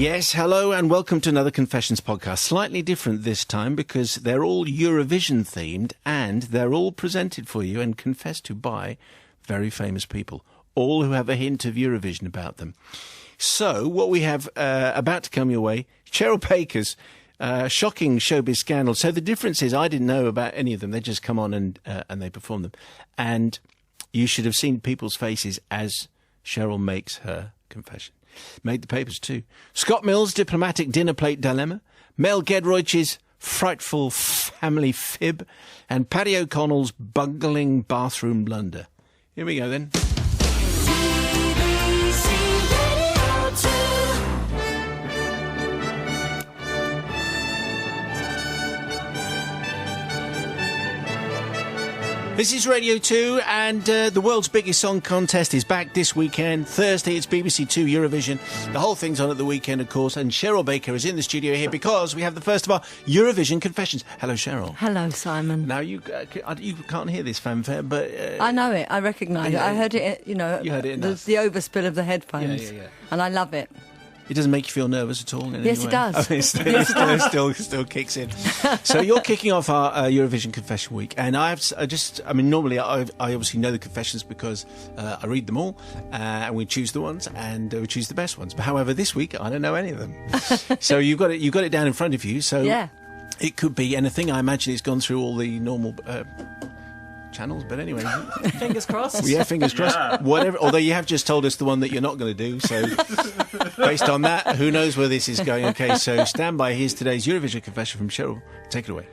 Yes, hello and welcome to another Confessions podcast. Slightly different this time because they're all Eurovision themed and they're all presented for you and confessed to by very famous people, all who have a hint of Eurovision about them. So what we have about to come your way, Cheryl Baker's shocking showbiz scandal. So the difference is I didn't know about any of them. They just come on and they perform them. And you should have seen people's faces as Cheryl makes her confession. Made the papers too. Scott Mills' diplomatic dinner plate dilemma, Mel Giedroyc's frightful family fib, and Paddy O'Connell's bungling bathroom blunder. Here we go then. This is Radio 2 and the world's biggest song contest is back this weekend. Thursday it's BBC 2 Eurovision. The whole thing's on at the weekend, of course, and Cheryl Baker is in the studio here because we have the first of our Eurovision confessions. Hello, Cheryl. Hello, Simon. Now, you can't hear this fanfare, but... I know it. I recognise it. I heard it, You heard it in the overspill of the headphones. Yeah. And I love it. It doesn't make you feel nervous at all? Yes, it does. Oh, it still kicks in. So you're kicking off our Eurovision Confession Week, and normally I obviously know the confessions because I read them all, and we choose the ones, and we choose the best ones. But however, this week I don't know any of them. So you've got it down in front of you. So yeah. It could be anything. I imagine it's gone through all the normal channels, but anyway. Fingers crossed. Yeah, fingers crossed. Yeah. Whatever. Although you have just told us the one that you're not going to do, so based on that, who knows where this is going. Okay, so stand by. Here's today's Eurovision confession from Cheryl. Take it away.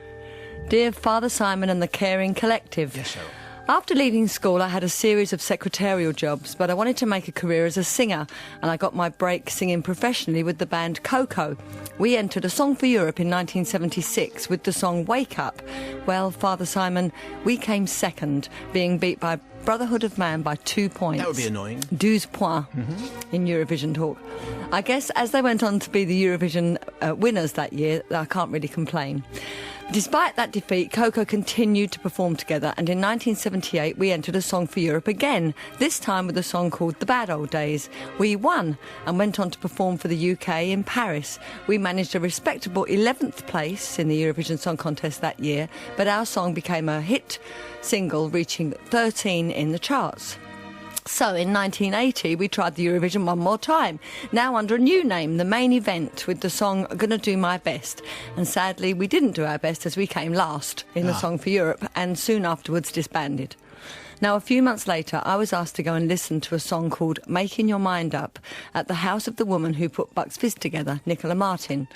Dear Father Simon and the Caring Collective. Yes, Cheryl. After leaving school, I had a series of secretarial jobs, but I wanted to make a career as a singer, and I got my break singing professionally with the band Coco. We entered A Song for Europe in 1976 with the song Wake Up. Well, Father Simon, we came second, being beat by Brotherhood of Man by 2 points. That would be annoying. 12 points in Eurovision talk. I guess as they went on to be the Eurovision winners that year, I can't really complain. Despite that defeat, Coco continued to perform together, and in 1978 we entered A Song for Europe again, this time with a song called The Bad Old Days. We won and went on to perform for the UK in Paris. We managed a respectable 11th place in the Eurovision Song Contest that year, but our song became a hit single, reaching 13 in the charts. So in 1980 we tried the Eurovision one more time, now under a new name, The Main Event, with the song Gonna Do My Best. And sadly we didn't do our best as we came last in A Song for Europe and soon afterwards disbanded. Now, a few months later, I was asked to go and listen to a song called Making Your Mind Up at the house of the woman who put Bucks Fizz together, Nicola Martin.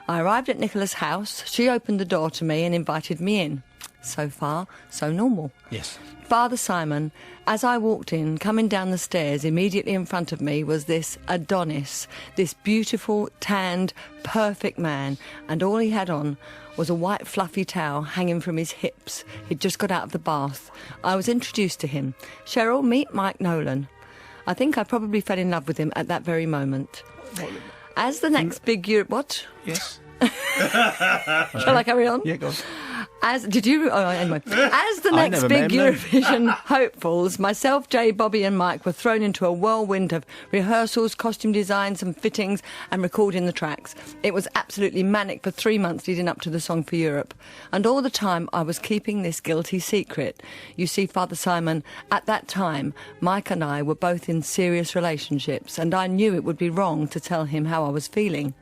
I arrived at Nicola's house, she opened the door to me and invited me in. So far, so normal. Yes. Father Simon, as I walked in, coming down the stairs, immediately in front of me was this Adonis, this beautiful, tanned, perfect man, and all he had on was a white fluffy towel hanging from his hips. He'd just got out of the bath. I was introduced to him. Cheryl, meet Mike Nolan. I think I probably fell in love with him at that very moment. As the next big What? Yes. Shall I carry on? Yeah, go on. Anyway, as the next big Eurovision hopefuls, myself, Jay, Bobby and Mike were thrown into a whirlwind of rehearsals, costume designs and fittings and recording the tracks. It was absolutely manic for 3 months leading up to the Song for Europe. And all the time I was keeping this guilty secret. You see, Father Simon, at that time, Mike and I were both in serious relationships, and I knew it would be wrong to tell him how I was feeling.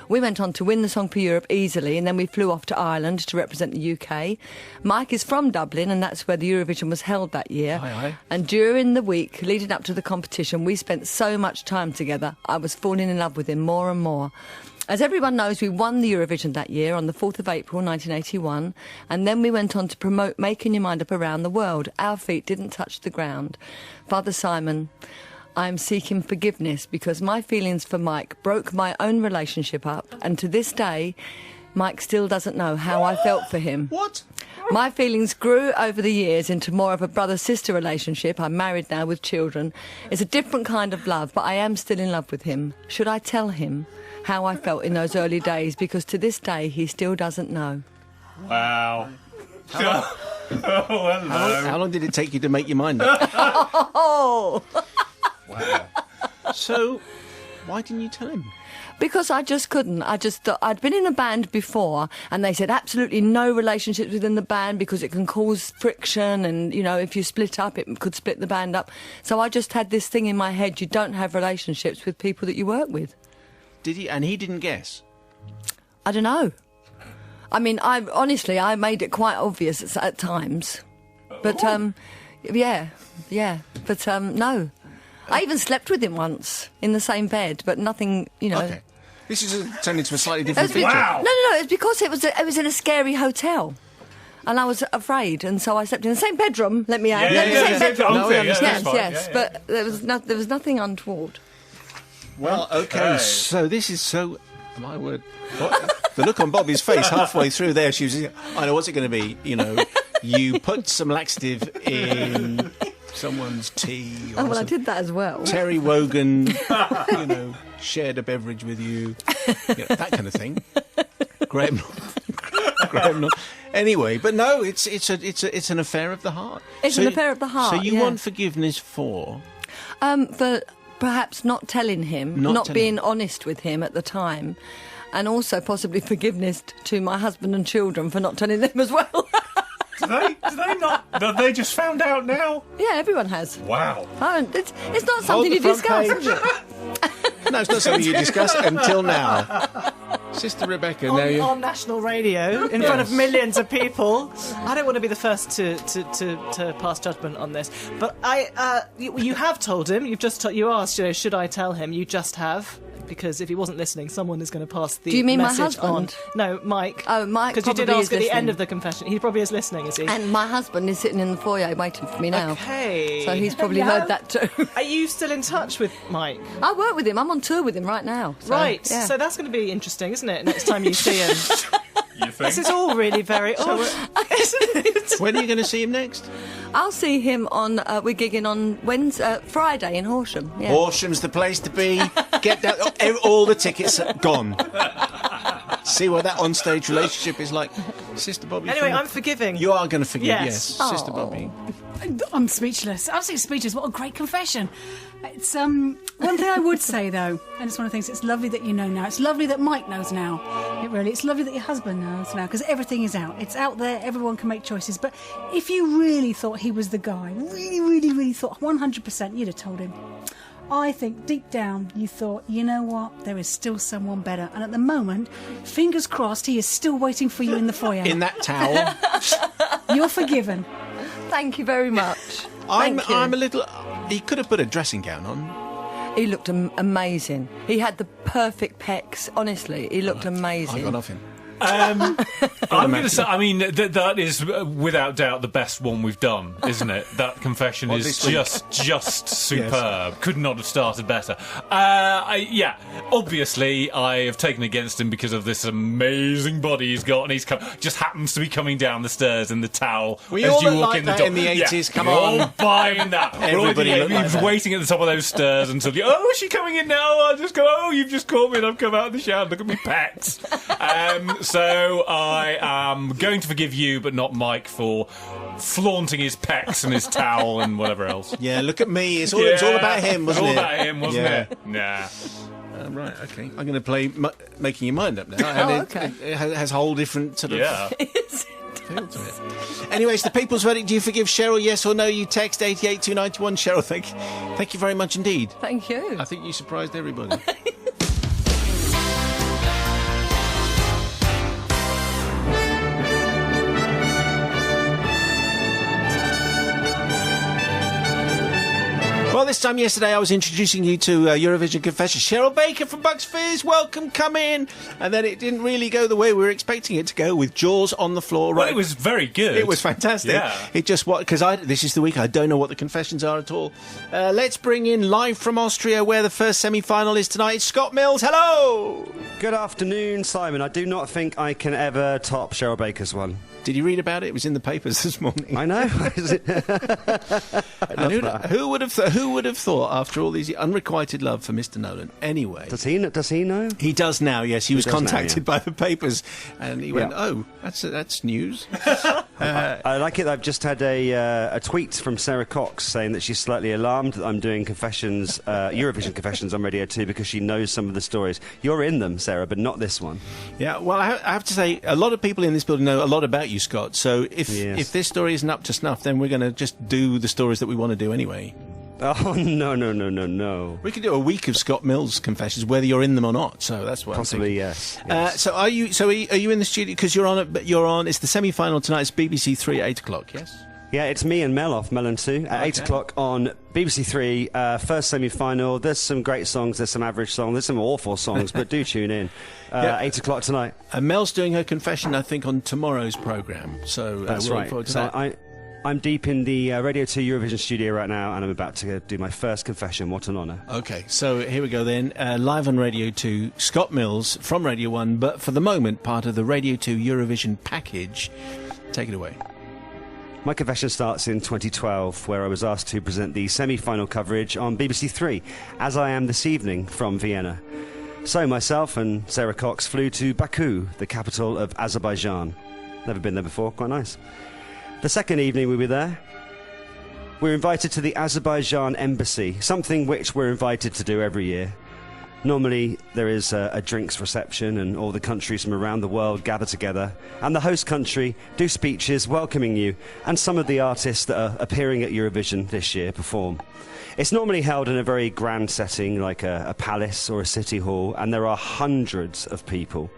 We went on to win the Song for Europe easily, and then we flew off to Ireland to represent the UK. Mike is from Dublin, and that's where the Eurovision was held that year. Aye. And during the week leading up to the competition, we spent so much time together. I was falling in love with him more and more. As everyone knows, we won the Eurovision that year on the 4th of April 1981, and then we went on to promote Making Your Mind Up around the world. Our feet didn't touch the ground. Father Simon, I'm seeking forgiveness because my feelings for Mike broke my own relationship up, and to this day, Mike still doesn't know how I felt for him. What? My feelings grew over the years into more of a brother-sister relationship. I'm married now with children. It's a different kind of love, but I am still in love with him. Should I tell him how I felt in those early days? Because to this day, he still doesn't know. Wow. How long did it take you to make your mind up? Oh! Wow. So, why didn't you tell him? Because I just couldn't. I just thought I'd been in a band before, and they said absolutely no relationships within the band because it can cause friction, and if you split up, it could split the band up. So I just had this thing in my head: you don't have relationships with people that you work with. Did he? And he didn't guess. I don't know. I mean, I made it quite obvious at times, but yeah. But no, I even slept with him once in the same bed, but nothing. Okay. This is turned into a slightly different feature. Wow. No. It's because it was in a scary hotel, and I was afraid, and so I slept in the same bedroom. Let me add. Yeah. Same bedroom. Yes. But there was nothing untoward. Well, okay. So this is so. My word. What? The look on Bobby's face halfway through there, she was. I know what's it going to be. You put some laxative in someone's tea. Or I did that as well. Terry Wogan, shared a beverage with you, that kind of thing. Graham. Anyway, but no, it's an affair of the heart. It's an affair of the heart. So you want forgiveness for perhaps not telling him, not being honest with him at the time, and also possibly forgiveness to my husband and children for not telling them as well. Do they not? Have they just found out now? Yeah, everyone has. Wow. It's not something you discuss, is it? No, it's not something you discuss until now. Sister Rebecca, on national radio in front of millions of people. I don't want to be the first to pass judgment on this, but you have told him. You asked, should I tell him? You just have. Because if he wasn't listening, someone is going to pass the message on. Do you mean my husband? No, Mike. Oh, Mike. Because you did ask at the end of the confession. He probably is listening, is he? And my husband is sitting in the foyer waiting for me now. Okay. So he's probably heard that too. Are you still in touch with Mike? I work with him. I'm on tour with him right now. So, right. Yeah. So that's going to be interesting, isn't it? Next time you see him. You think? This is all really very odd, isn't it? when are you going to see him next? I'll see him on. We're gigging on Friday in Horsham. Yeah. Horsham's the place to be. Get down. All the tickets are gone. See what that onstage relationship is like, Sister Bobby. Anyway, I'm forgiving. You are going to forgive, yes, Sister Bobby. I'm speechless. Absolutely speechless. What a great confession. It's one thing I would say though, and it's one of the things. It's lovely that you know now. It's lovely that Mike knows now. It's lovely that your husband knows now, because everything is out. It's out there. Everyone can make choices. But if you really thought he was the guy, really thought 100%, you'd have told him. I think deep down you thought, you know what, there is still someone better. And at the moment, fingers crossed, he is still waiting for you in the foyer. In that towel. You're forgiven. Thank you very much. I'm a little. He could have put a dressing gown on. He looked amazing. He had the perfect pecs. Honestly, he looked amazing. I got off him. I'm going to say, I mean, that is without doubt the best one we've done, isn't it? That confession is just superb. Yes. Could not have started better. Obviously, I have taken against him because of this amazing body he's got, and he's just happens to be coming down the stairs in the towel we as all you look walk like in the that door. In the 80s, come we're on. all buying that. Everybody looked he like was that. waiting at the top of those stairs until is she coming in now? I'll just go, you've just caught me and I've come out of the shower. Look at me pecs. So I am going to forgive you, but not Mike, for flaunting his pecs and his towel and whatever else. Yeah, look at me. It was all about him, wasn't it? All about him, wasn't it? Nah. Right, okay. I'm going to play Making Your Mind Up now. And okay. It has a whole different sort of feel to it. Anyways, the people's verdict. Do you forgive Cheryl, yes or no? You text 88291. Cheryl, thank you very much indeed. Thank you. I think you surprised everybody. Well, this time yesterday I was introducing you to Eurovision confession. Cheryl Baker from Bucks Fizz, welcome, come in. And then it didn't really go the way we were expecting it to go, with jaws on the floor. Well, it was very good. It was fantastic. Yeah. It just because this is the week I don't know what the confessions are at all. Let's bring in live from Austria, where the first semi-final is tonight. It's Scott Mills. Hello. Good afternoon, Simon. I do not think I can ever top Cheryl Baker's one. Did you read about it? It was in the papers this morning. I know. And who would would have thought, after all these unrequited love for Mr. Nolan, anyway. Does he know? He does now, yes. He was does now, contacted yeah. by the papers, and he went, "Oh, that's news." I like it. I've just had a tweet from Sarah Cox saying that she's slightly alarmed that I'm doing confessions, Eurovision confessions on Radio 2 because she knows some of the stories. You're in them, Sarah, but not this one. Yeah, well, I have to say, a lot of people in this building know a lot about you, Scott. So if this story isn't up to snuff, then we're going to just do the stories that we want to do anyway. Oh, no. We could do a week of Scott Mills confessions, whether you're in them or not. So that's what Possibly, I'm yes. So are you in the studio? Because you're on. It's the semi-final tonight. It's BBC 3 at 8 o'clock. Yes. Yeah, it's me and Mel off Mel and Sue at 8 o'clock on BBC 3. First semi-final. There's some great songs. There's some average songs. There's some awful songs. But do tune in. 8 o'clock tonight. Mel's doing her confession, I think, on tomorrow's programme. So that's we'll right. look forward to so that. I'm deep in the Radio 2 Eurovision studio right now, and I'm about to do my first confession. What an honour. OK, so here we go then. Live on Radio 2, Scott Mills from Radio 1, but for the moment, part of the Radio 2 Eurovision package. Take it away. My confession starts in 2012, where I was asked to present the semi-final coverage on BBC 3, as I am this evening from Vienna. So myself and Sarah Cox flew to Baku, the capital of Azerbaijan. Never been there before, quite nice. The second evening we were there, we were invited to the Azerbaijan embassy, something which we're invited to do every year. Normally there is a drinks reception and all the countries from around the world gather together, and the host country do speeches welcoming you, and some of the artists that are appearing at Eurovision this year perform. It's normally held in a very grand setting like a palace or a city hall, and there are hundreds of people.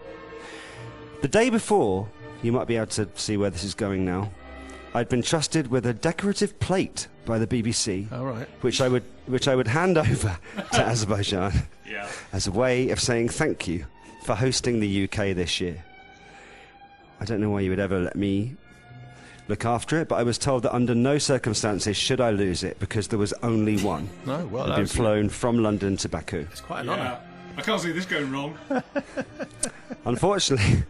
The day before, you might be able to see where this is going now, I'd been trusted with a decorative plate by the BBC, which I would hand over to Azerbaijan as a way of saying thank you for hosting the UK this year. I don't know why you would ever let me look after it, but I was told that under no circumstances should I lose it because there was only one. No, well, I'd been flown from London to Baku. It's quite an honour. I can't see this going wrong. Unfortunately,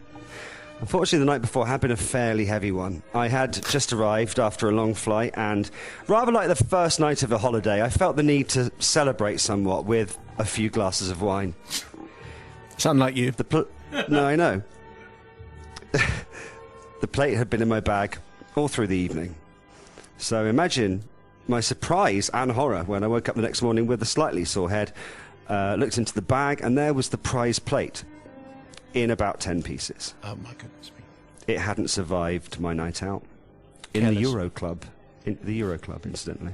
the night before had been a fairly heavy one. I had just arrived after a long flight, and rather like the first night of a holiday, I felt the need to celebrate somewhat with a few glasses of wine. It's unlike you. No, I know. The plate had been in my bag all through the evening. So imagine my surprise and horror when I woke up the next morning with a slightly sore head, looked into the bag, and there was the prize plate. In about 10 pieces. Oh, my goodness me. It hadn't survived my night out. In the Euro Club, incidentally.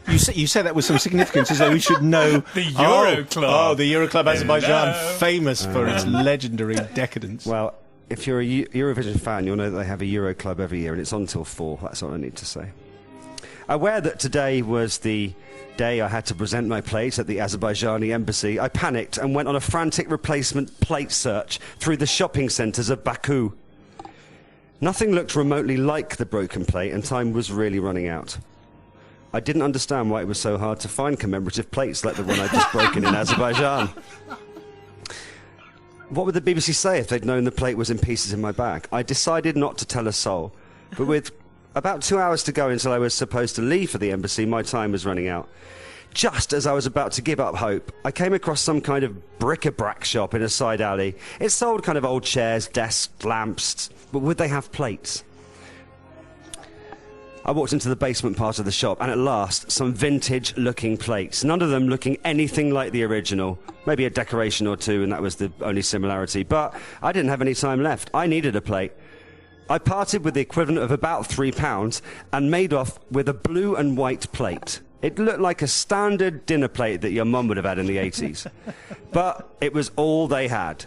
You said that with some significance, as though we should know. The Euro Club. Oh, the Euro Club Azerbaijan, famous for its legendary decadence. Well, if you're a Eurovision fan, you'll know that they have a Euro Club every year, and it's on till 4. That's all I need to say. Aware that today was the day I had to present my plate at the Azerbaijani embassy, I panicked and went on a frantic replacement plate search through the shopping centres of Baku. Nothing looked remotely like the broken plate, and time was really running out. I didn't understand why it was so hard to find commemorative plates like the one I'd just broken in Azerbaijan. What would the BBC say if they'd known the plate was in pieces in my bag? I decided not to tell a soul, but with about 2 hours to go until I was supposed to leave for the embassy, my time was running out. Just as I was about to give up hope, I came across some kind of bric-a-brac shop in a side alley. It sold kind of old chairs, desks, lamps, but would they have plates? I walked into the basement part of the shop, and at last, some vintage-looking plates, none of them looking anything like the original. Maybe a decoration or two, and that was the only similarity. But I didn't have any time left. I needed a plate. I parted with the equivalent of about £3 and made off with a blue and white plate. It looked like a standard dinner plate that your mum would have had in the 80s. But it was all they had.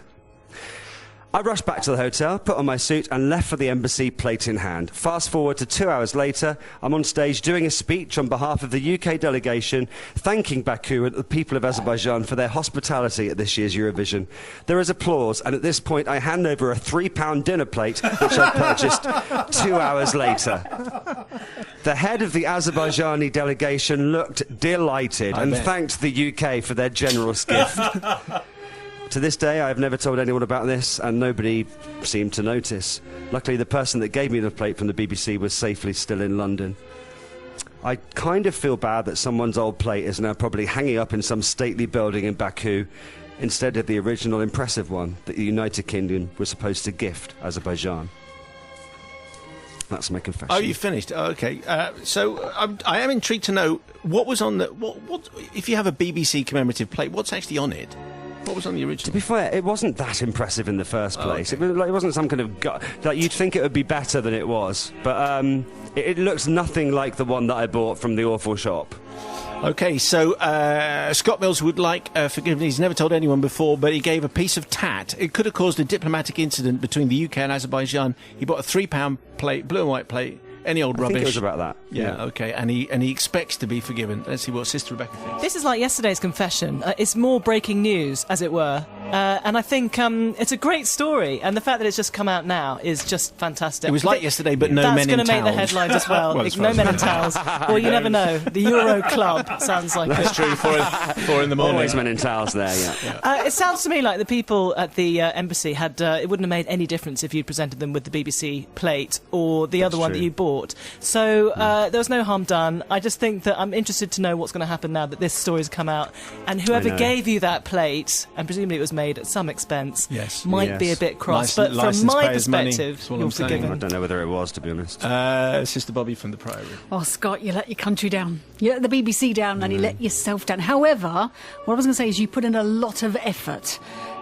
I rushed back to the hotel, put on my suit, and left for the embassy, plate in hand. Fast forward to 2 hours later, I'm on stage doing a speech on behalf of the UK delegation, thanking Baku and the people of Azerbaijan for their hospitality at this year's Eurovision. There is applause, and at this point I hand over a £3 dinner plate, which I purchased 2 hours later. The head of the Azerbaijani delegation looked delighted and thanked the UK for their generous gift. To this day, I have never told anyone about this, and nobody seemed to notice. Luckily, the person that gave me the plate from the BBC was safely still in London. I kind of feel bad that someone's old plate is now probably hanging up in some stately building in Baku instead of the original impressive one that the United Kingdom was supposed to gift Azerbaijan. That's my confession. Oh, you finished? Oh, okay. So I am intrigued to know what was on the... What if you have a BBC commemorative plate, what's actually on it? What was on the original? To be fair, it wasn't that impressive in the first place. Okay. It wasn't some kind of... Like, you'd think it would be better than it was. But it looks nothing like the one that I bought from the awful shop. Okay, so Scott Mills would like forgiveness. He's never told anyone before, but he gave a piece of tat. It could have caused a diplomatic incident between the UK and Azerbaijan. He bought a £3 plate, blue and white plate, any old rubbish. I think it was about that. Yeah, okay, and he expects to be forgiven. Let's see what Sister Rebecca thinks. This is like yesterday's confession. It's more breaking news, as it were. And I think it's a great story, and the fact that it's just come out now is just fantastic. It was like yesterday, but no men in towels. That's going to make the headlines as well. No men in towels. Or you never know. The Euro Club sounds like That's true, 4 in the morning. Always men in towels there, yeah. It sounds to me like the people at the embassy had... it wouldn't have made any difference if you'd presented them with the BBC plate or the other one that you bought. So there was no harm done. I just think that I'm interested to know what's going to happen now that this story's come out. And whoever gave you that plate, and presumably it was made at some expense, might be a bit cross. But from my perspective, you're forgiven. I don't know whether it was, to be honest. Sister Bobby from the Priory. Oh, Scott, you let your country down. You let the BBC down and you let yourself down. However, what I was going to say is you put in a lot of effort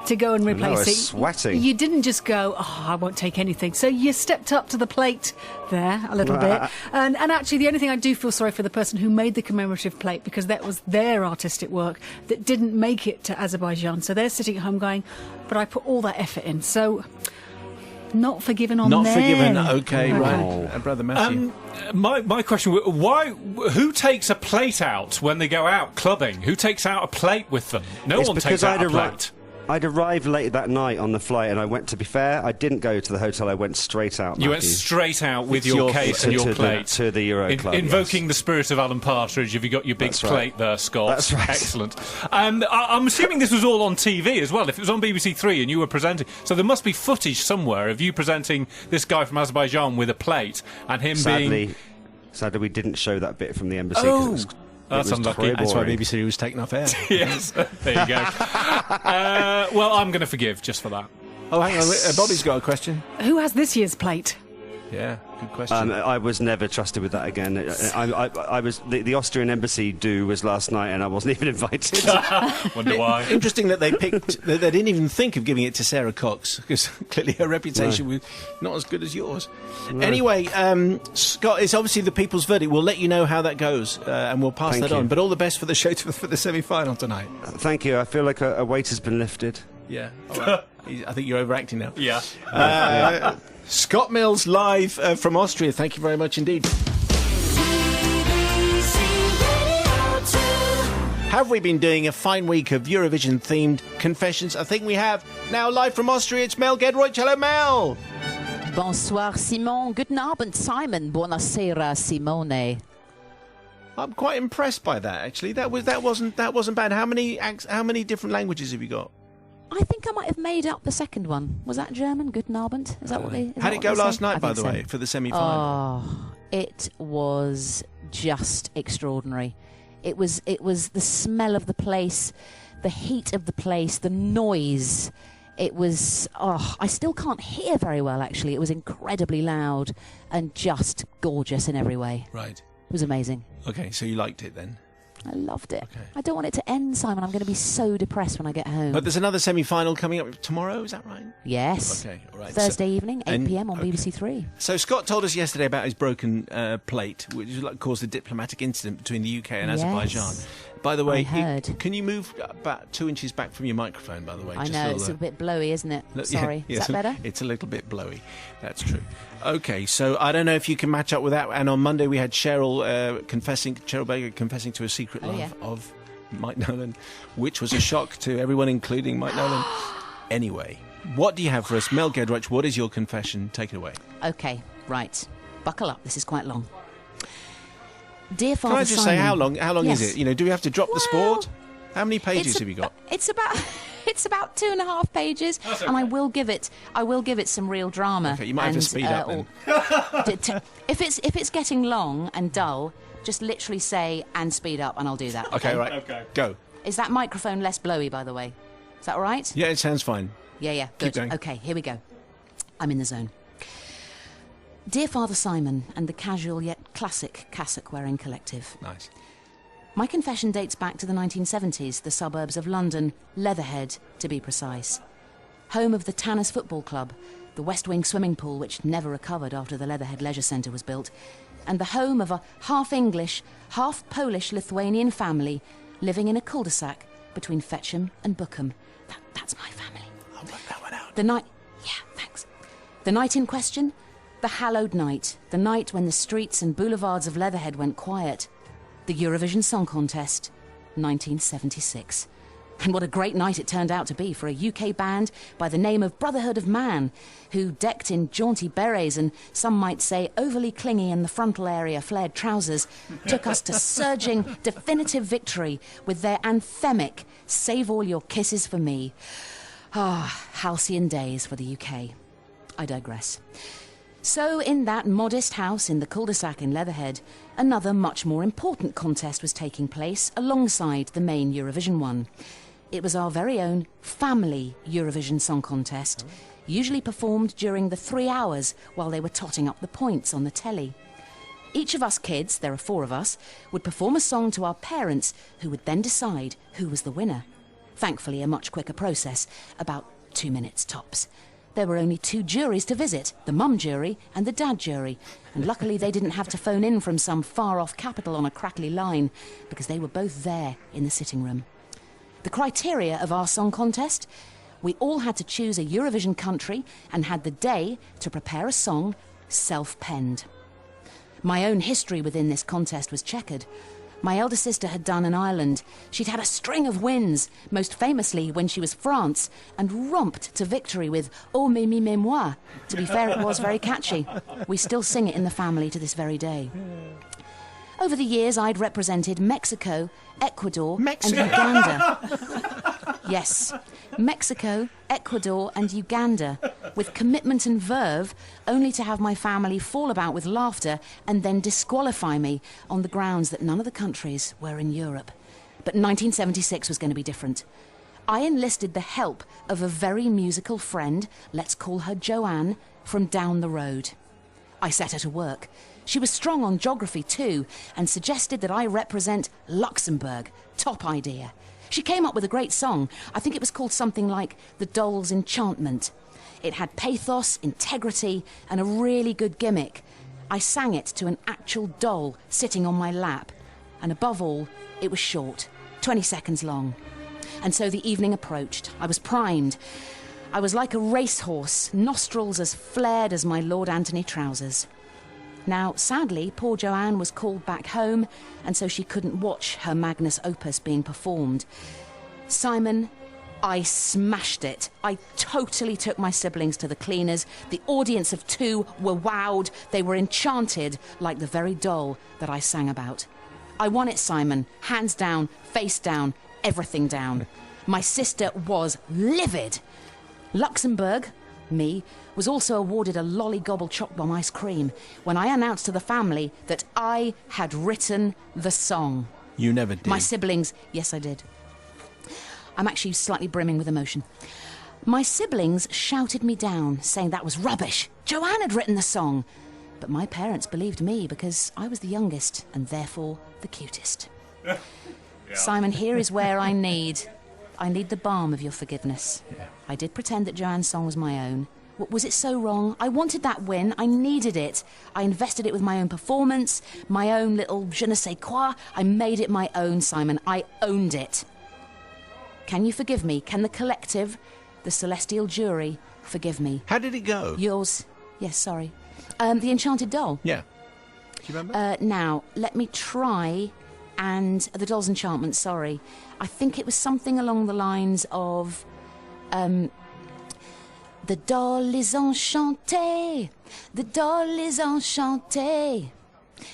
to go and replace it. Sweating. You didn't just go, I won't take anything. So you stepped up to the plate there a little bit. And actually, the only thing I do feel sorry for the person who made the commemorative plate, because that was their artistic work that didn't make it to Azerbaijan. So they're sitting at home going, but I put all that effort in. So not forgiven on Not them. forgiven, okay. Right. Brother Matthew. My question: who takes a plate out when they go out clubbing? Who takes out a plate with them? No one takes out a plate. I'd arrived late that night on the flight, and I went, to be fair, I didn't go to the hotel, I went straight out. You went straight out with your case and your plate. To the Euro Club, invoking the spirit of Alan Partridge. Have you got your big plate there, Scott? That's right. Excellent. I'm assuming this was all on TV as well, if it was on BBC Three and you were presenting. So there must be footage somewhere of you presenting this guy from Azerbaijan with a plate and him being... Sadly, we didn't show that bit from the embassy. That's unlucky. That's why BBC was taken off air. Yes, there you go. Well, I'm going to forgive just for that. Oh, hang on. Bobby's got a question. Who has this year's plate? Yeah, good question. I was never trusted with that again. I was the Austrian embassy do was last night, and I wasn't even invited. Wonder why. Interesting that they picked. They didn't even think of giving it to Sarah Cox, because clearly her reputation was not as good as yours. No. Anyway, Scott, it's obviously the people's verdict. We'll let you know how that goes, and we'll pass that on. But all the best for the show for the semi-final tonight. Thank you. I feel like a weight has been lifted. Yeah. All right. I think you're overacting now. Yeah. Scott Mills live from Austria. Thank you very much indeed. Have we been doing a fine week of Eurovision-themed confessions? I think we have. Now live from Austria, it's Mel Giedroyc. Hello, Mel. Bonsoir, Simon. Guten Abend, Simon. Buonasera, Simone. I'm quite impressed by that. Actually, that wasn't bad. How many different languages have you got? I think I might have made up the second one. Was that German? Guten Abend? Is that what they... How did it go last night, by the way, for the semi-final? Oh, it was just extraordinary. It was the smell of the place, the heat of the place, the noise. It was... I still can't hear very well, actually. It was incredibly loud and just gorgeous in every way. Right. It was amazing. Okay, so you liked it then? I loved it. Okay. I don't want it to end, Simon. I'm going to be so depressed when I get home. But there's another semi-final coming up tomorrow, is that right? Yes. Okay, all right. Thursday evening, 8 p.m. on BBC Three. So Scott told us yesterday about his broken plate, which caused a diplomatic incident between the UK and Azerbaijan. By the way, can you move about 2 inches back from your microphone, by the way? I know, it's a bit blowy, isn't it? Sorry. Yeah, is that better? It's a little bit blowy. That's true. Okay, so I don't know if you can match up with that. And on Monday we had Cheryl Baker confessing to a secret love of Mike Nolan, which was a shock to everyone, including Mike Nolan. Anyway, what do you have for us? Mel Giedroyc, what is your confession? Take it away. Okay, right. Buckle up. This is quite long. Dear Father Can I just Simon, say how long is it? Do we have to drop the sport? How many pages have you got? It's about 2.5 pages, okay. And I will give it some real drama. Okay, you might have to speed up then. if it's getting long and dull, Just literally say, and speed up, and I'll do that. Okay, right. Okay. Go. Is that microphone less blowy, by the way? Is that all right? Yeah, it sounds fine. Yeah, Keep good. going. Okay, here we go. I'm in the zone. Dear Father Simon and the casual yet classic cassock-wearing collective. Nice. My confession dates back to the 1970s, the suburbs of London, Leatherhead, to be precise. Home of the Tanners Football Club, the West Wing swimming pool which never recovered after the Leatherhead Leisure Centre was built, and the home of a half-English, half-Polish-Lithuanian family living in a cul-de-sac between Fetcham and Bookham. That's my family. I'll work that one out. The night... Yeah, thanks. The night in question? The hallowed night. The night when the streets and boulevards of Leatherhead went quiet. The Eurovision Song Contest, 1976. And what a great night it turned out to be for a UK band by the name of Brotherhood of Man, who, decked in jaunty berets and some might say overly clingy in the frontal area flared trousers, took us to surging, definitive victory with their anthemic Save All Your Kisses for Me. Ah, halcyon days for the UK. I digress. So, in that modest house in the cul-de-sac in Leatherhead, another much more important contest was taking place alongside the main Eurovision one. It was our very own family Eurovision Song Contest, usually performed during the 3 hours while they were totting up the points on the telly. Each of us kids, there are 4 of us, would perform a song to our parents, who would then decide who was the winner. Thankfully, a much quicker process, about 2 minutes tops. There were only 2 juries to visit, the mum jury and the dad jury, and luckily they didn't have to phone in from some far-off capital on a crackly line, because they were both there in the sitting room. The criteria of our song contest: we all had to choose a Eurovision country and had the day to prepare a song self-penned. My own history within this contest was checkered. My elder sister had done an Ireland. She'd had a string of wins, most famously when she was France, and romped to victory with Oh Mais Mi Mais Moi. To be fair, it was very catchy. We still sing it in the family to this very day. Over the years, I'd represented Mexico, Ecuador, and Uganda. Yes, Mexico, Ecuador, and Uganda, with commitment and verve, only to have my family fall about with laughter and then disqualify me on the grounds that none of the countries were in Europe. But 1976 was going to be different. I enlisted the help of a very musical friend, let's call her Joanne, from down the road. I set her to work. She was strong on geography too, and suggested that I represent Luxembourg. Top idea. She came up with a great song. I think it was called something like The Doll's Enchantment. It had pathos, integrity, and a really good gimmick. I sang it to an actual doll sitting on my lap. And above all, it was short, 20 seconds long. And so the evening approached. I was primed. I was like a racehorse, nostrils as flared as my Lord Anthony trousers. Now, sadly, poor Joanne was called back home, and so she couldn't watch her magnus opus being performed. Simon, I smashed it. I totally took my siblings to the cleaners. The audience of 2 were wowed. They were enchanted, like the very doll that I sang about. I won it, Simon. Hands down, face down, everything down. My sister was livid. Luxembourg, me, was also awarded a lollygobble choc bomb ice cream when I announced to the family that I had written the song. You never did. My siblings, yes I did. I'm actually slightly brimming with emotion. My siblings shouted me down, saying that was rubbish. Joanne had written the song. But my parents believed me because I was the youngest and therefore the cutest. Yeah. Simon, here is where I need the balm of your forgiveness. Yeah. I did pretend that Joanne's song was my own. Was it so wrong? I wanted that win. I needed it. I invested it with my own performance, my own little je ne sais quoi. I made it my own, Simon. I owned it. Can you forgive me? Can the collective, the celestial jury, forgive me? How did it go? Yours. Yes, sorry. The Enchanted Doll. Yeah. Do you remember? Now, let me try. And The Doll's Enchantment, sorry. I think it was something along the lines of... The doll is enchantée. The doll is enchantée.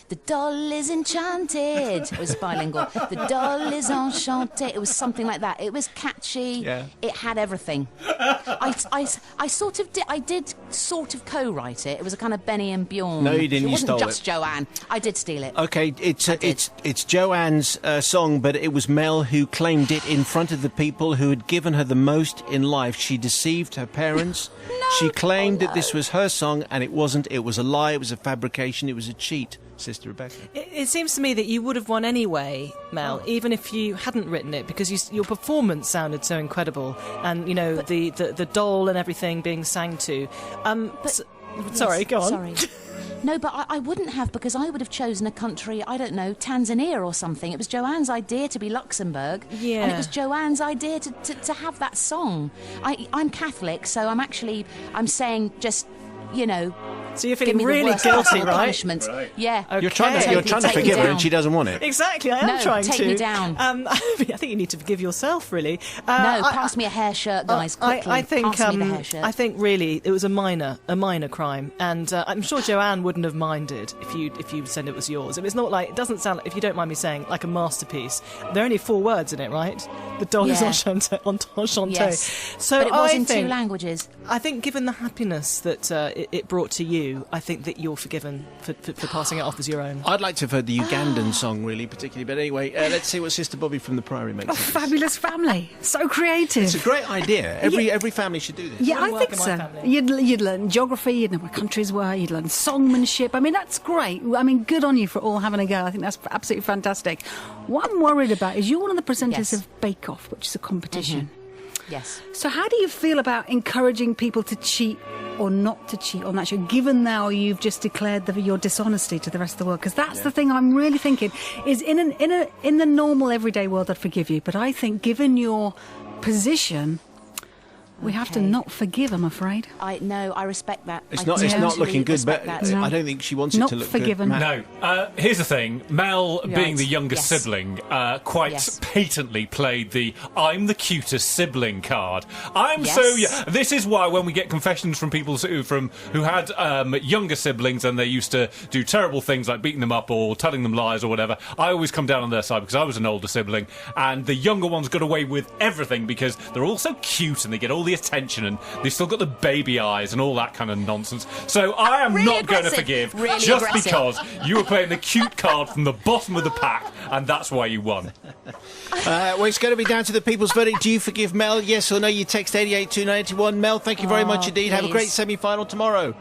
The doll is enchanted. It was bilingual. The doll is enchantée. It was something like that. It was catchy. Yeah. It had everything. I sort of did sort of co-write it. It was a kind of Benny and Bjorn. No, you didn't. It You wasn't stole just it. Joanne. I did steal it. Okay, it's Joanne's song, but it was Mel who claimed it in front of the people who had given her the most in life. She deceived her parents. She claimed that this was her song, and it wasn't. It was a lie. It was a fabrication. It was a cheat, Sister Rebecca. It seems to me that you would have won anyway, Mel, even if you hadn't written it, because your performance sounded so incredible, and the doll and everything being sang to. Sorry, go on. Sorry. No, but I wouldn't have, because I would have chosen a country, I don't know, Tanzania or something. It was Joanne's idea to be Luxembourg. Yeah. And it was Joanne's idea to have that song. I'm Catholic, so I'm saying just, So you're give feeling me really the worst guilty, possible right? punishment. Right. Yeah. Okay. You're trying to Take me forgive her, down. and she doesn't want it. Exactly, I am No, trying take to. me down. I think you need to forgive yourself, really. No, pass me a hair shirt, guys, quickly. I think pass me the hair shirt. I think really it was a minor crime, and I'm sure Joanne wouldn't have minded if you said it was yours. I mean, it's not like, it doesn't sound, if you don't mind me saying, like a masterpiece. There are only 4 words in it, right? The doll is Yeah. enchanté. Yes. So But it was I in think, 2 languages. I think, given the happiness that it brought to you, I think that you're forgiven for passing it off as your own. I'd like to have heard the Ugandan song, really, particularly. But anyway, let's see what Sister Bobby from the Priory makes Oh, of this. fabulous family. So creative. It's a great idea. Every family should do this. Yeah, Wouldn't I work think in my so. family. You'd learn geography, you'd know where countries were, you'd learn songmanship. I mean, that's great. I mean, good on you for all having a go. I think that's absolutely fantastic. What I'm worried about is you're one of the presenters Yes. of Bake Off, which is a competition. Yes. So how do you feel about encouraging people to cheat or not to cheat on that show, given now you've just declared your dishonesty to the rest of the world? Because that's the thing I'm really thinking is in the normal everyday world I'd forgive you, but I think given your position, we have to Okay. not forgive, I'm afraid. I respect that. It's I not totally looking good, respect but that. I don't think she wants it Not to look forgiven. good. Matt? No. Here's the thing. Mel, Right. being the younger Yes. sibling, quite Yes. patently played the "I'm the cutest sibling" card. Yes. This is why when we get confessions from people who had younger siblings and they used to do terrible things like beating them up or telling them lies or whatever, I always come down on their side because I was an older sibling, and the younger ones got away with everything because they're all so cute and they get all the attention and they've still got the baby eyes and all that kind of nonsense. So I am Really not going to aggressive. forgive Really just aggressive. because you were playing the cute card from the bottom of the pack, and that's why you won. Well, it's going to be down to the people's verdict. Do you forgive Mel? Yes or no? You text 88291. Mel, thank you very much indeed. Have a please. great semi-final tomorrow.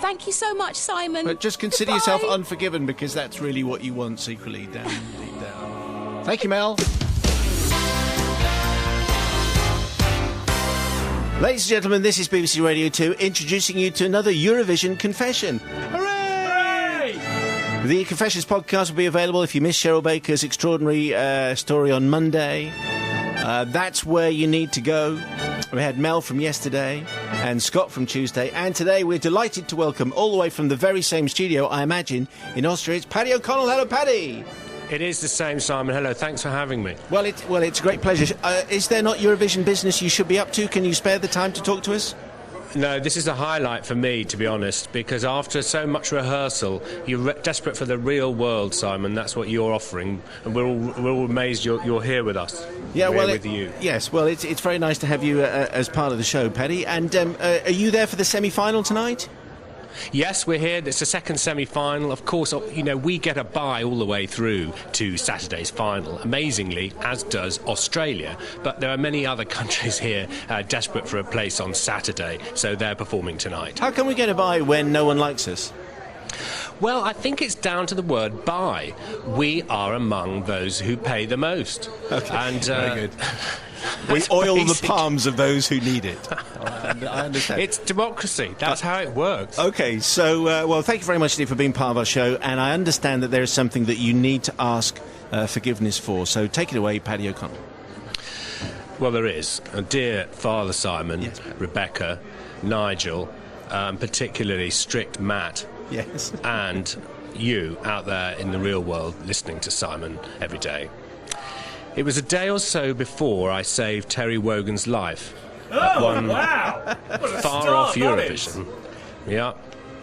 Thank you so much, Simon. But just consider Goodbye. yourself unforgiven, because that's really what you want secretly deep down. Thank you, Mel. Ladies and gentlemen, this is BBC Radio 2 introducing you to another Eurovision confession. Hooray! The Confessions podcast will be available if you missed Cheryl Baker's extraordinary story on Monday. That's where you need to go. We had Mel from yesterday and Scott from Tuesday, and today we're delighted to welcome, all the way from the very same studio, I imagine, in Austria, it's Paddy O'Connell. Hello, Paddy. It is the same, Simon. Hello, thanks for having me. Well, it's a great pleasure. Is there not Eurovision business you should be up to? Can you spare the time to talk to us? No, this is a highlight for me, to be honest, because after so much rehearsal, you're desperate for the real world, Simon. That's what you're offering, and we're all amazed you're here with us. Yeah, We're well, here with you. Yes, well, it's very nice to have you as part of the show, Paddy. And are you there for the semi-final tonight? Yes, we're here. It's the second semi-final. Of course, we get a bye all the way through to Saturday's final, amazingly, as does Australia. But there are many other countries here desperate for a place on Saturday, so they're performing tonight. How can we get a bye when no one likes us? Well, I think it's down to the word buy. We are among those who pay the most. Okay, and, very good. We that's oil the basic. palms of those who need it. I understand. It's democracy. That's how it works. Okay, so, well, thank you very much, Steve, for being part of our show, and I understand that there is something that you need to ask forgiveness for, so take it away, Paddy O'Connell. Well, there is. Dear Father Simon, Yes. Rebecca, Nigel, particularly strict Matt, Yes. and you out there in the real world listening to Simon every day. It was a day or so before I saved Terry Wogan's life. Wow! What a Far start off that is. Eurovision. Yeah,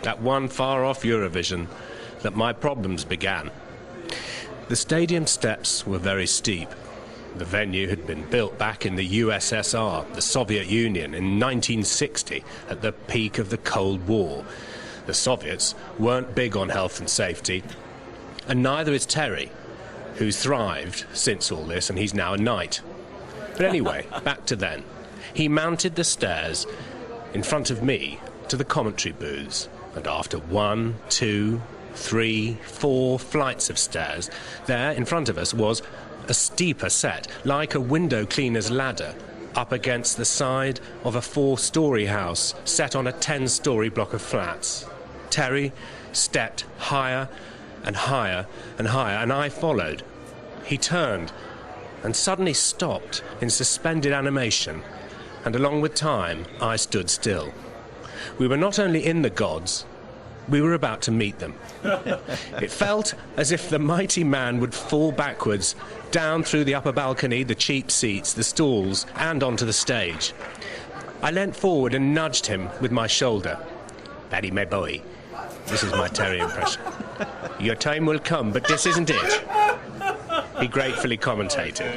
that one far off Eurovision. that my problems began. The stadium steps were very steep. The venue had been built back in the USSR, the Soviet Union, in 1960, at the peak of the Cold War. The Soviets weren't big on health and safety, and neither is Terry, who's thrived since all this, and he's now a knight. But anyway, back to then. He mounted the stairs in front of me to the commentary booths, and after 1, 2, 3, 4 flights of stairs, there in front of us was a steeper set, like a window cleaner's ladder, up against the side of a 4-storey house set on a 10-storey block of flats. Terry stepped higher and higher and higher, and I followed. He turned and suddenly stopped in suspended animation, and along with time, I stood still. We were not only in the gods, we were about to meet them. It felt as if the mighty man would fall backwards, down through the upper balcony, the cheap seats, the stalls, and onto the stage. I leant forward and nudged him with my shoulder. "Paddy, my boy," this is my Terry impression, "your time will come, but this isn't it," he gratefully commentated.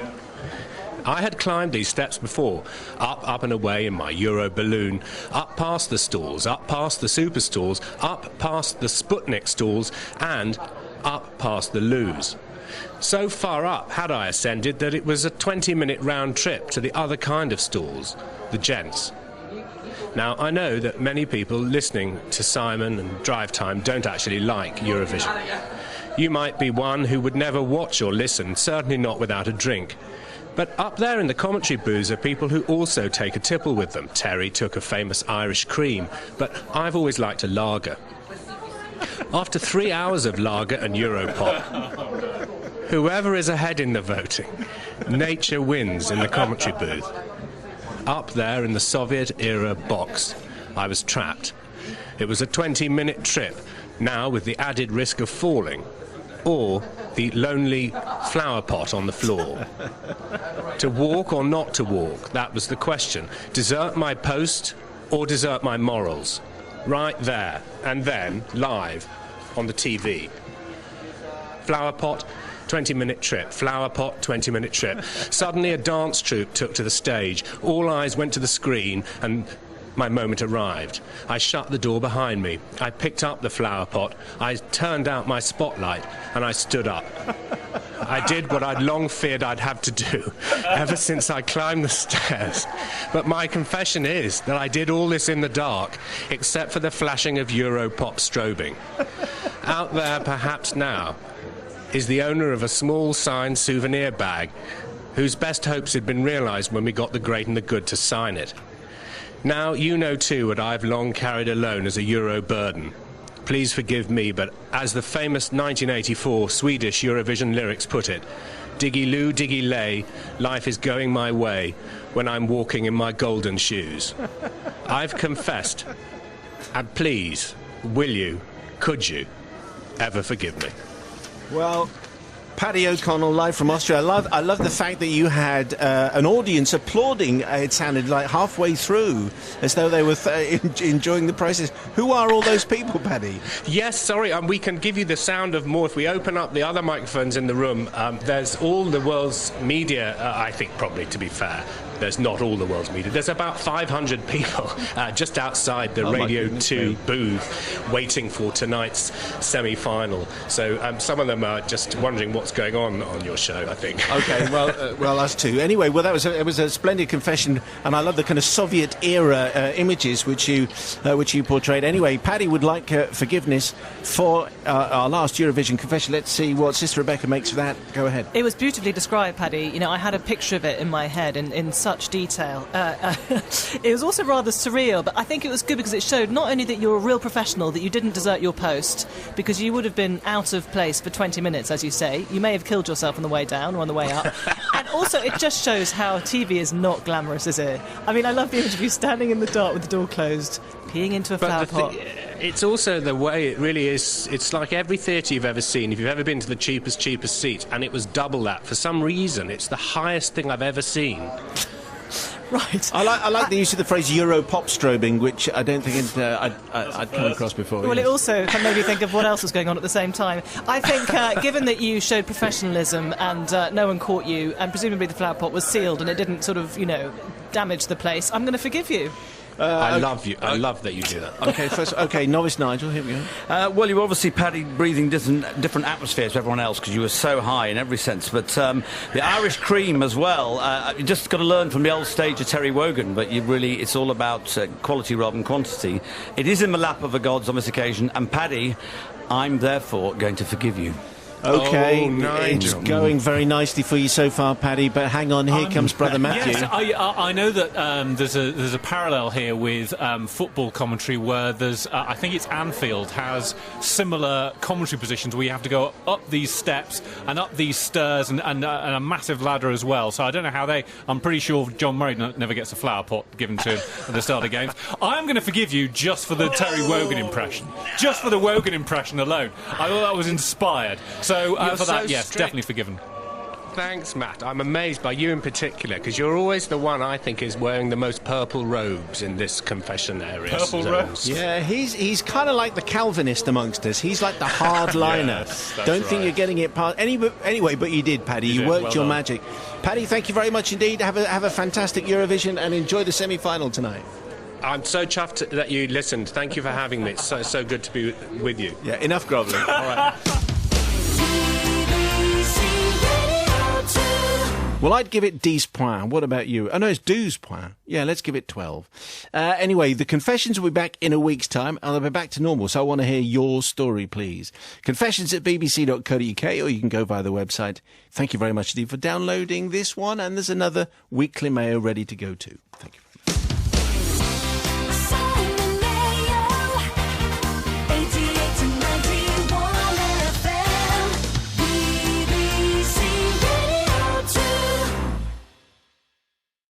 I had climbed these steps before, up and away in my Euro balloon, up past the stalls, up past the super stalls, up past the Sputnik stalls, and up past the loos. So far up had I ascended that it was a 20-minute round trip to the other kind of stalls, the gents. Now, I know that many people listening to Simon and Drive Time don't actually like Eurovision. You might be one who would never watch or listen, certainly not without a drink. But up there in the commentary booths are people who also take a tipple with them. Terry took a famous Irish cream, but I've always liked a lager. After 3 hours of lager and Europop, whoever is ahead in the voting, nature wins in the commentary booth. Up there in the Soviet-era box, I was trapped. It was a 20-minute trip, now with the added risk of falling, or the lonely flower pot on the floor. To walk or not to walk, that was the question. Desert my post or desert my morals? Right there, and then, live, on the TV. Flower pot, 20-minute trip. Flower pot, 20-minute trip. Suddenly a dance troupe took to the stage. All eyes went to the screen, and my moment arrived. I shut the door behind me. I picked up the flower pot. I turned out my spotlight, and I stood up. I did what I'd long feared I'd have to do, ever since I climbed the stairs. But my confession is that I did all this in the dark, except for the flashing of Europop strobing. Out there, perhaps now, is the owner of a small signed souvenir bag, whose best hopes had been realised when we got the great and the good to sign it. Now, you know too what I've long carried alone as a Euro burden. Please forgive me, but as the famous 1984 Swedish Eurovision lyrics put it, "Diggy loo, diggy lay, life is going my way when I'm walking in my golden shoes." I've confessed, and please, will you, could you, ever forgive me? Well, Paddy O'Connell, live from Austria. I love the fact that you had an audience applauding. It sounded like halfway through, as though they were enjoying the process. Who are all those people, Paddy? Yes, sorry, we can give you the sound of more. If we open up the other microphones in the room, there's all the world's media, I think probably, to be fair. There's not all the world's media. There's about 500 people just outside the Radio 2 booth waiting for tonight's semi-final. So some of them are just wondering what's going on your show, I think. Okay, well, us too. Anyway, well, it was a splendid confession, and I love the kind of Soviet-era images which you portrayed. Anyway, Paddy would like forgiveness for our last Eurovision confession. Let's see what Sister Rebecca makes of that. Go ahead. It was beautifully described, Paddy. You know, I had a picture of it in my head in such detail. It was also rather surreal, but I think it was good because it showed not only that you're a real professional, that you didn't desert your post, because you would have been out of place for 20 minutes, as you say. You may have killed yourself on the way down or on the way up. And also, it just shows how TV is not glamorous, is it? I mean, I love the image of you standing in the dark with the door closed, peeing into a flower pot. It's also the way it really is. It's like every theatre you've ever seen. If you've ever been to the cheapest seat, and it was double that. For some reason, it's the highest thing I've ever seen. Right. I like the use of the phrase Euro pop strobing, which I don't think I'd come across before. Well, yes. it also made me think of what else was going on at the same time. I think, given that you showed professionalism and no one caught you, and presumably the flower pot was sealed and it didn't sort of, damage the place, I'm going to forgive you. I love you. I love that you do that. Okay, novice Nigel, here we go. Well, you were obviously, Paddy, breathing different atmospheres to everyone else because you were so high in every sense. But the Irish cream as well, you just got to learn from the old stage of Terry Wogan, but it's all about quality rather than quantity. It is in the lap of the gods on this occasion, and Paddy, I'm therefore going to forgive you. Okay, Nigel. it's going very nicely for you so far, Paddy, but hang on, here comes Brother Matthew. Yes, I know that there's a parallel here with football commentary where there's, I think it's Anfield, has similar commentary positions where you have to go up these steps and up these stairs and a massive ladder as well. So I don't know how I'm pretty sure John Murray never gets a flower pot given to him at the start of games. I'm going to forgive you just for the Terry Wogan impression. Just for the Wogan impression alone. I thought that was inspired. So for that, yes, strict. definitely forgiven. Thanks, Matt. I'm amazed by you in particular because you're always the one I think is wearing the most purple robes in this confession area. Purple robes? Yeah, he's kind of like the Calvinist amongst us. He's like the hardliner. Yes, that's Don't think right. you're getting it past. Anyway, but you did, Paddy. You did. worked Well your done. magic. Paddy, thank you very much indeed. Have a fantastic Eurovision and enjoy the semi-final tonight. I'm so chuffed that you listened. Thank you for having me. It's so good to be with you. Yeah, enough grovelling. All right. Well, I'd give it 10 points. What about you? Oh, no, it's 12 points. Yeah, let's give it 12. Anyway, the confessions will be back in a week's time, and they'll be back to normal, so I want to hear your story, please. confessions@bbc.co.uk, or you can go via the website. Thank you very much indeed for downloading this one, and there's another Weekly Mayo ready to go to. Thank you.